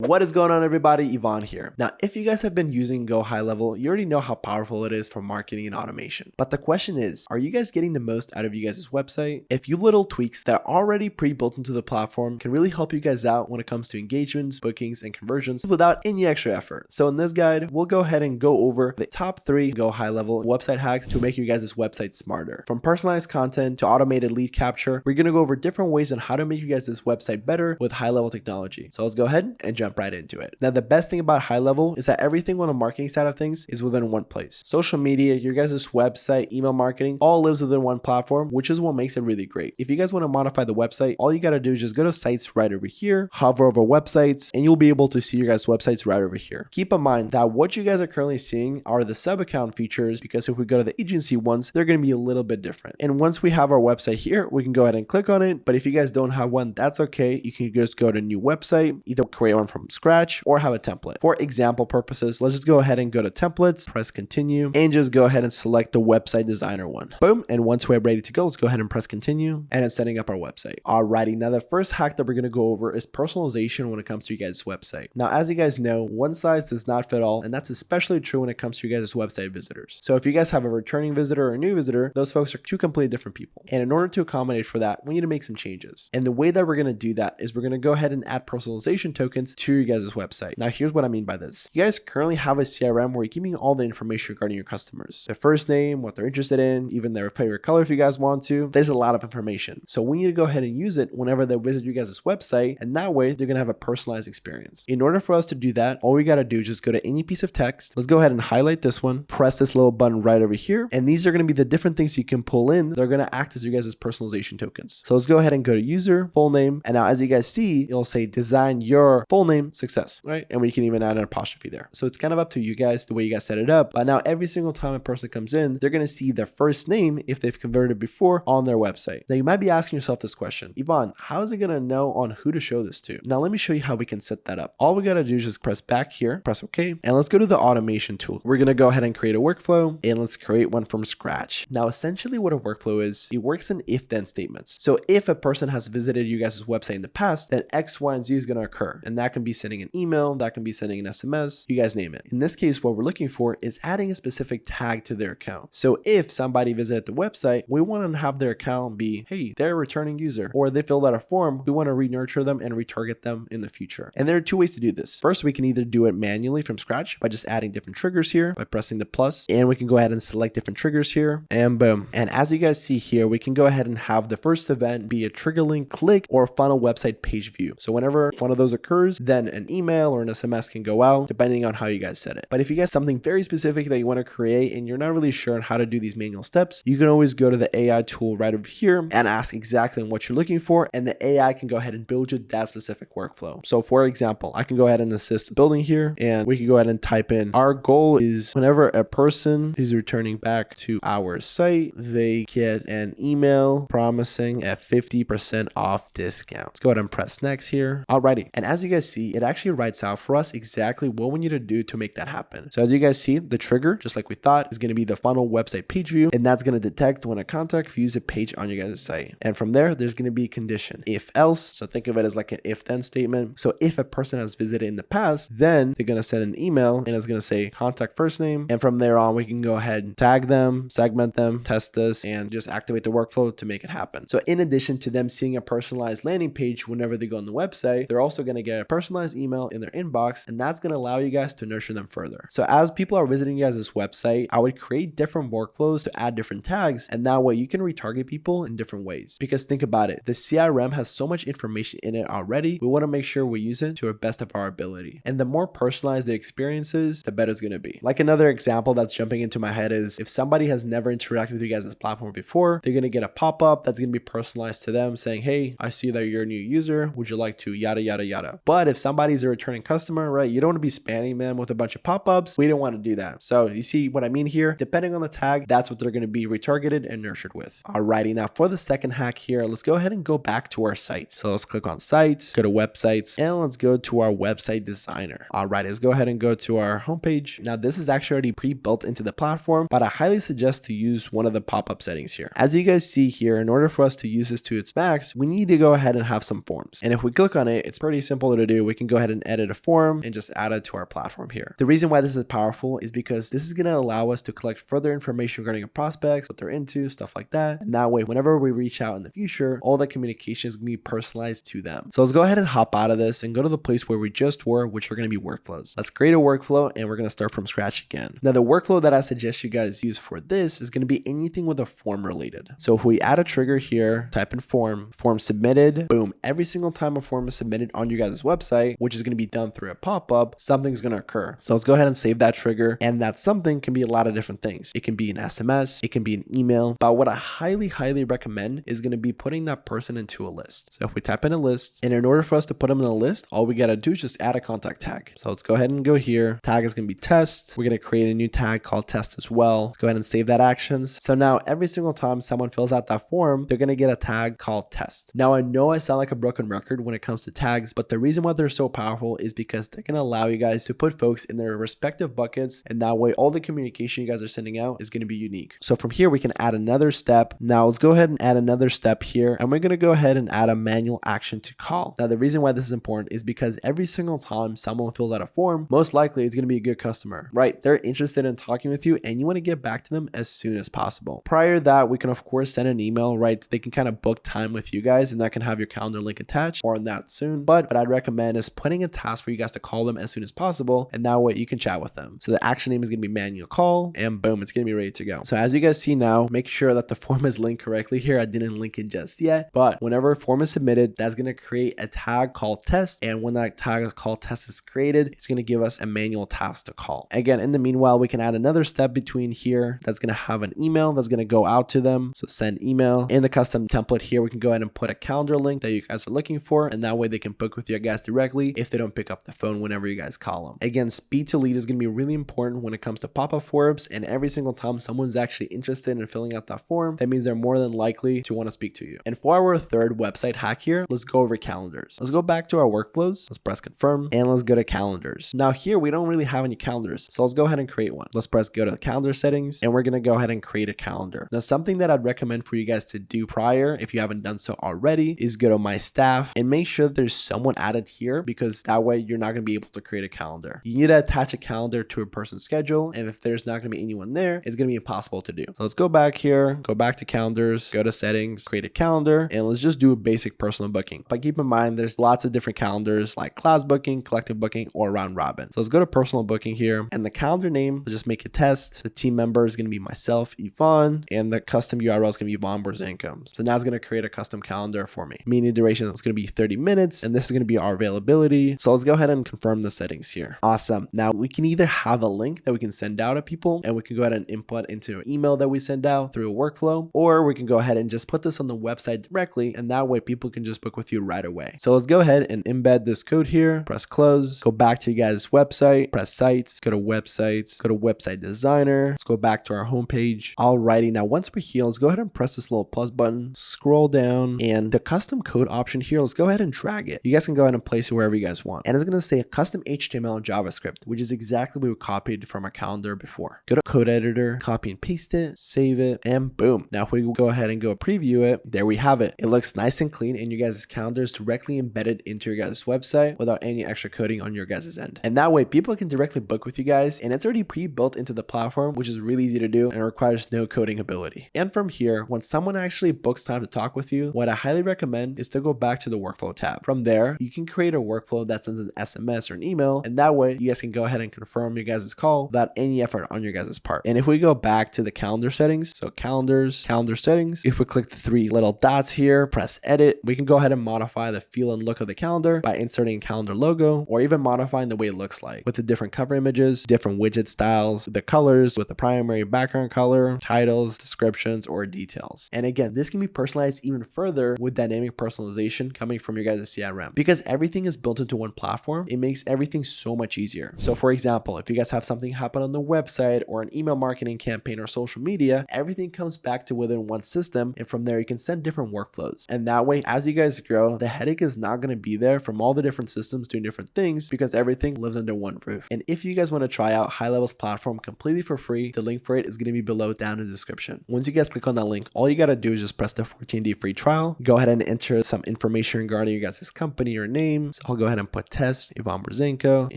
What is going on, everybody? Yvonne here. Now, if you guys have been using GoHighLevel, you already know how powerful it is for marketing and automation. But the question is, are you guys getting the most out of you guys' website? A few little tweaks that are already pre-built into the platform can really help you guys out when it comes to engagements, bookings, and conversions without any extra effort. So in this guide, we'll go ahead and go over the top 3 GoHighLevel website hacks to make your guys' website smarter. From personalized content to automated lead capture, we're going to go over different ways on how to make your guys' website better with high-level technology. So let's go ahead and jump right into it. Now, the best thing about HighLevel is that everything on the marketing side of things is within one place. Social media, your guys' website, email marketing, all lives within one platform, which is what makes it really great. If you guys want to modify the website, all you got to do is just go to sites right over here, hover over websites, and you'll be able to see your guys' websites right over here. Keep in mind that what you guys are currently seeing are the sub account features, because if we go to the agency ones, they're going to be a little bit different. And once we have our website here, we can go ahead and click on it. But if you guys don't have one, that's okay. You can just go to new website, either create one from scratch or have a template. For example purposes, let's just go ahead and go to templates, press continue, and just go ahead and select the website designer one. Boom. And once we're ready to go, let's go ahead and press continue, and it's setting up our website. Alrighty. Now the first hack that we're going to go over is personalization when it comes to your guys' website. Now, as you guys know, one size does not fit all, and that's especially true when it comes to your guys' website visitors. So if you guys have a returning visitor or a new visitor, those folks are two completely different people. And in order to accommodate for that, we need to make some changes. And the way that we're going to do that is we're going to go ahead and add personalization tokens to your guys' website. Now, here's what I mean by this. You guys currently have a CRM where you're keeping all the information regarding your customers, their first name, what they're interested in, even their favorite color if you guys want to. There's a lot of information. So we need to go ahead and use it whenever they visit you guys' website, and that way they're going to have a personalized experience. In order for us to do that, all we got to do is just go to any piece of text. Let's go ahead and highlight this one, press this little button right over here, and these are going to be the different things you can pull in. They're going to act as your guys' personalization tokens. So let's go ahead and go to user, full name, and now as you guys see, it'll say design your full name success, right? And we can even add an apostrophe there. So it's kind of up to you guys the way you guys set it up. But now every single time a person comes in, they're going to see their first name if they've converted before on their website. Now you might be asking yourself this question, Yvonne, how is it going to know on who to show this to? Now let me show you how we can set that up. All we got to do is just press back here, press OK, and let's go to the automation tool. We're going to go ahead and create a workflow, and let's create one from scratch. Now essentially what a workflow is, it works in if-then statements. So if a person has visited you guys' website in the past, then X, Y, and Z is going to occur. And that can be sending an email, that can be sending an SMS, you guys name it. In this case, what we're looking for is adding a specific tag to their account. So if somebody visited the website, we want to have their account be, hey, they're a returning user, or they filled out a form, we want to re-nurture them and retarget them in the future. And there are two ways to do this. First, we can either do it manually from scratch by just adding different triggers here by pressing the plus, and we can go ahead and select different triggers here, and boom. And as you guys see here, we can go ahead and have the first event be a trigger link click or funnel website page view. So whenever one of those occurs, then an email or an SMS can go out depending on how you guys set it. But if you guys have something very specific that you want to create and you're not really sure on how to do these manual steps, you can always go to the AI tool right over here and ask exactly what you're looking for, and the AI can go ahead and build you that specific workflow. So for example, I can go ahead and assist building here, and we can go ahead and type in, our goal is whenever a person is returning back to our site, they get an email promising a 50% off discount. Let's go ahead and press next here. Alrighty. And as you guys see, it actually writes out for us exactly what we need to do to make that happen. So as you guys see, the trigger, just like we thought, is going to be the funnel website page view, and that's going to detect when a contact views a page on your guys' site. And from there, there's going to be a condition, if else. So think of it as like an if then statement. So if a person has visited in the past, then they're going to send an email and it's going to say contact first name. And from there on, we can go ahead and tag them, segment them, test this, and just activate the workflow to make it happen. So in addition to them seeing a personalized landing page whenever they go on the website, they're also going to get a personalized email in their inbox, and that's going to allow you guys to nurture them further. So as people are visiting you guys' website, I would create different workflows to add different tags, and that way you can retarget people in different ways. Because think about it, the CRM has so much information in it already, we want to make sure we use it to the best of our ability. And the more personalized the experience is, the better it's going to be. Like another example that's jumping into my head is if somebody has never interacted with you guys' platform before, they're going to get a pop-up that's going to be personalized to them saying, hey, I see that you're a new user, would you like to yada yada yada. But if somebody's a returning customer, right, you don't want to be spamming them with a bunch of pop-ups. We don't want to do that. So you see what I mean here? Depending on the tag, that's what they're going to be retargeted and nurtured with. Alrighty, now for the second hack here, let's go ahead and go back to our site. So let's click on sites, go to websites, and let's go to our website designer. Alright, let's go ahead and go to our homepage. Now this is actually already pre-built into the platform, but I highly suggest to use one of the pop-up settings here. As you guys see here, in order for us to use this to its max, we need to go ahead and have some forms. And if we click on it, it's pretty simple to do we can go ahead and edit a form and just add it to our platform here. The reason why this is powerful is because this is going to allow us to collect further information regarding our prospects, what they're into, stuff like that. And that way, whenever we reach out in the future, all the communication is going to be personalized to them. So let's go ahead and hop out of this and go to the place where we just were, which are going to be workflows. Let's create a workflow and we're going to start from scratch again. Now, the workflow that I suggest you guys use for this is going to be anything with a form related. So if we add a trigger here, type in form submitted, boom, every single time a form is submitted on your guys' website, which is going to be done through a pop-up, something's going to occur. So let's go ahead and save that trigger. And that something can be a lot of different things. It can be an SMS, it can be an email, but what I highly recommend is going to be putting that person into a list. So if we type in a list, and in order for us to put them in a list, all we got to do is just add a contact tag. So let's go ahead and go here. Tag is going to be test. We're going to create a new tag called test as well. Let's go ahead and save that actions. So now every single time someone fills out that form, they're going to get a tag called test. Now I know I sound like a broken record when it comes to tags, but the reason why they're so powerful is because they're going to allow you guys to put folks in their respective buckets, and that way all the communication you guys are sending out is going to be unique. So from here we can add another step. Now let's go ahead and add another step here, and we're going to go ahead and add a manual action to call. Now the reason why this is important is because every single time someone fills out a form, most likely it's going to be a good customer, right? They're interested in talking with you and you want to get back to them as soon as possible. Prior to that, we can of course send an email, right? They can kind of book time with you guys, and that can have your calendar link attached or on that soon. But what I'd recommend is putting a task for you guys to call them as soon as possible, and that way you can chat with them. So the action name is going to be manual call, and boom, it's going to be ready to go. So as you guys see now, make sure that the form is linked correctly here. I didn't link it just yet, but whenever a form is submitted, that's going to create a tag called test. And when that tag called test is created, it's going to give us a manual task to call. Again, in the meanwhile, we can add another step between here that's going to have an email that's going to go out to them. So send email. In the custom template here, we can go ahead and put a calendar link that you guys are looking for, and that way they can book with you guys directly if they don't pick up the phone whenever you guys call them. Again, speed to lead is going to be really important when it comes to pop-up forms, and every single time someone's actually interested in filling out that form, that means they're more than likely to want to speak to you. And for our third website hack here, let's go over calendars. Let's go back to our workflows. Let's press confirm, and let's go to calendars. Now here, we don't really have any calendars, so let's go ahead and create one. Let's press go to the calendar settings, and we're going to go ahead and create a calendar. Now, something that I'd recommend for you guys to do prior, if you haven't done so already, is go to my staff and make sure there's someone added here, because that way you're not going to be able to create a calendar. You need to attach a calendar to a person's schedule, and if there's not going to be anyone there, it's going to be impossible to do. So let's go back here, go back to calendars, go to settings, create a calendar, and let's just do a basic personal booking. But keep in mind, there's lots of different calendars like class booking, collective booking, or round robin. So let's go to personal booking here, and the calendar name, let's just make a test. The team member is going to be myself, Yvonne, and the custom URL is going to be Yvonne Borzenko. So now it's going to create a custom calendar for me. Meaning duration is going to be 30 minutes, and this is going to be our availability. So let's go ahead and confirm the settings here. Awesome. Now we can either have a link that we can send out to people, and we can go ahead and input into an email that we send out through a workflow, or we can go ahead and just put this on the website directly, and that way people can just book with you right away. So let's go ahead and embed this code here, press close, go back to you guys' website, press sites, go to websites, go to website designer, let's go back to our homepage. Alrighty, now once we're here, let's go ahead and press this little plus button, scroll down, and the custom code option here, let's go ahead and drag it. You guys can go ahead and place it wherever you guys want. And it's going to say a custom HTML and JavaScript, which is exactly what we copied from our calendar before. Go to code editor, copy and paste it, save it, and boom. Now if we go ahead and go preview it, there we have it. It looks nice and clean, and your guys' calendar is directly embedded into your guys' website without any extra coding on your guys' end. And that way people can directly book with you guys, and it's already pre-built into the platform, which is really easy to do and requires no coding ability. And from here, when someone actually books time to talk with you, what I highly recommend is to go back to the workflow tab. From there, you can create a workflow that sends an SMS or an email, and that way you guys can go ahead and confirm your guys' call without any effort on your guys' part. And if we go back to the calendar settings, so calendars, calendar settings, if we click the three little dots here, press edit, we can go ahead and modify the feel and look of the calendar by inserting a calendar logo, or even modifying the way it looks like with the different cover images, different widget styles, the colors with the primary background color, titles, descriptions, or details. And again, this can be personalized even further with dynamic personalization coming from your guys' CRM. Because everything is built into one platform, it makes everything so much easier. So for example, if you guys have something happen on the website or an email marketing campaign or social media, everything comes back to within one system, and from there you can send different workflows. And that way, as you guys grow, the headache is not going to be there from all the different systems doing different things, because everything lives under one roof. And if you guys want to try out HighLevel's platform completely for free, the link for it is going to be below down in the description. Once you guys click on that link, all you got to do is just press the 14-day free trial, go ahead and enter some information regarding your guys' company or name, So I'll go ahead and put test, Ivan Brzenko,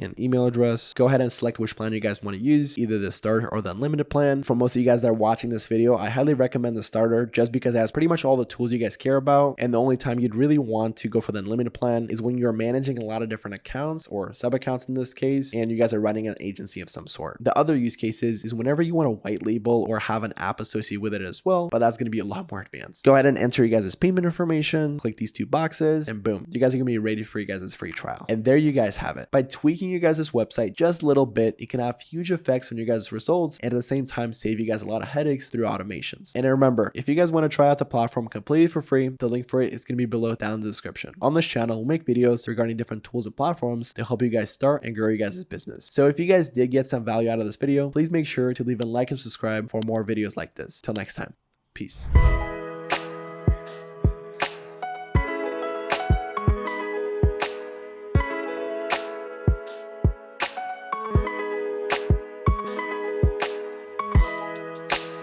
and email address. Go ahead and select which plan you guys want to use, either the starter or the unlimited plan. For most of you guys that are watching this video, I highly recommend the starter just because it has pretty much all the tools you guys care about. And the only time you'd really want to go for the unlimited plan is when you're managing a lot of different accounts or sub accounts in this case, and you guys are running an agency of some sort. The other use cases is whenever you want to white label or have an app associated with it as well, but that's going to be a lot more advanced. Go ahead and enter you guys' payment information, click these two boxes, and boom, you guys are going to be ready for you guys' free trial. And there you guys have it. By tweaking you guys' website just a little bit, it can have huge effects on your guys' results and at the same time save you guys a lot of headaches through automations. And remember, if you guys want to try out the platform completely for free, the link for it is going to be below down in the description. On this channel, we'll make videos regarding different tools and platforms to help you guys start and grow your guys' business. So if you guys did get some value out of this video, please make sure to leave a like and subscribe for more videos like this. Till next time, peace.